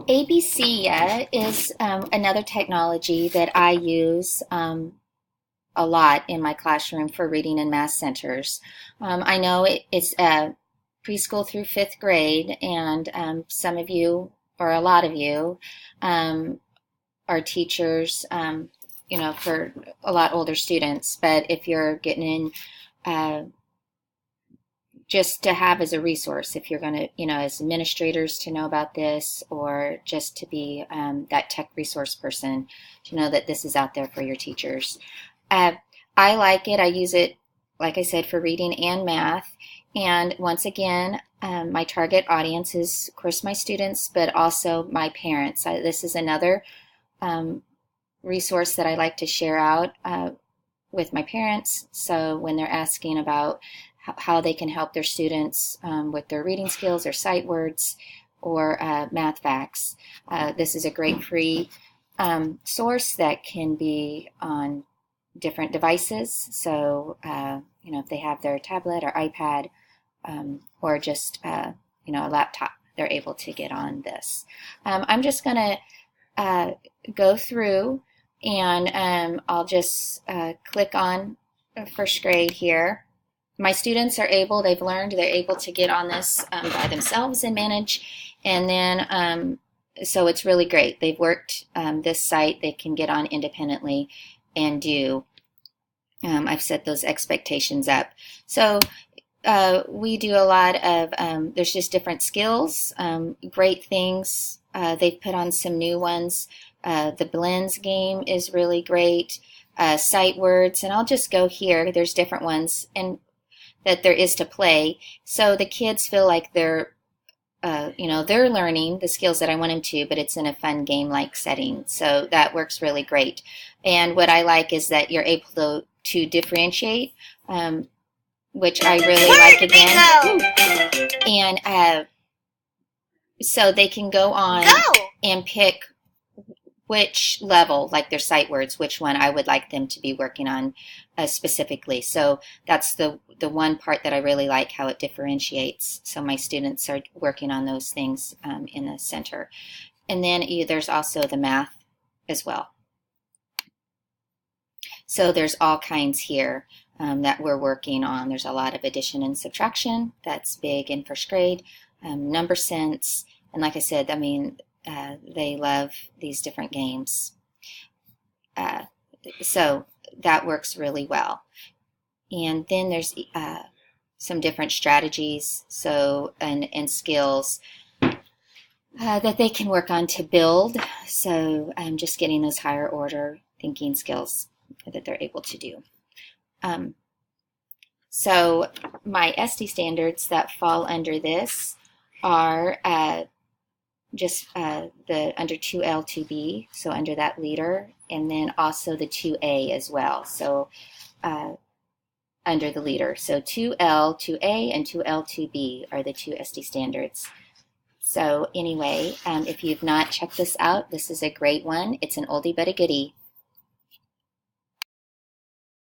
ABC is another technology that I use a lot in my classroom for reading and math centers. I know it's preschool through fifth grade, and some of you, or a lot of you, um, are teachers, for a lot older students. But if you're getting in, uh, just to have as a resource, if you're going to, as administrators to know about this, or just to be that tech resource person to know that this is out there for your teachers. Uh, I like it. I use it, like I said, for reading and math. And once again, my target audience is, of course, my students, but also my parents. This is another um, resource that I like to share out with my parents. So when they're asking about how they can help their students with their reading skills or sight words or math facts, this is a great free source that can be on different devices. So, if they have their tablet or iPad or just, a laptop, they're able to get on this. I'm just going to go through and I'll just click on first grade here. My students are able, they've learned, they're able to get on this by themselves and manage. And then, so it's really great. They've worked this site, they can get on independently and do. I've set those expectations up. So we do a lot of, there's just different skills, great things. They've put on some new ones. The Blends game is really great. Sight words, and I'll just go here. There's different ones and that there is to play. So the kids feel like they're learning the skills that I want them to, but it's in a fun game-like setting. So that works really great. And what I like is that you're able to differentiate, which I really like again. And so they can go on and pick which level, like their sight words, which one I would like them to be working on specifically. So that's the one part that I really like, how it differentiates. So my students are working on those things in the center. And then there's also the math as well. So there's all kinds here that we're working on. There's a lot of addition and subtraction. That's big in first grade. Number sense. And like I said, they love these different games. So that works really well. And then there's some different strategies and skills that they can work on to build. So I'm just getting those higher order thinking skills that they're able to do. So my SD standards that fall under this are just the under 2L, 2B, so under that leader, and then also the 2A as well, so under the leader. So 2L, 2A, and 2L, 2B are the two SD standards. So anyway, if you've not checked this out, this is a great one. It's an oldie but a goodie.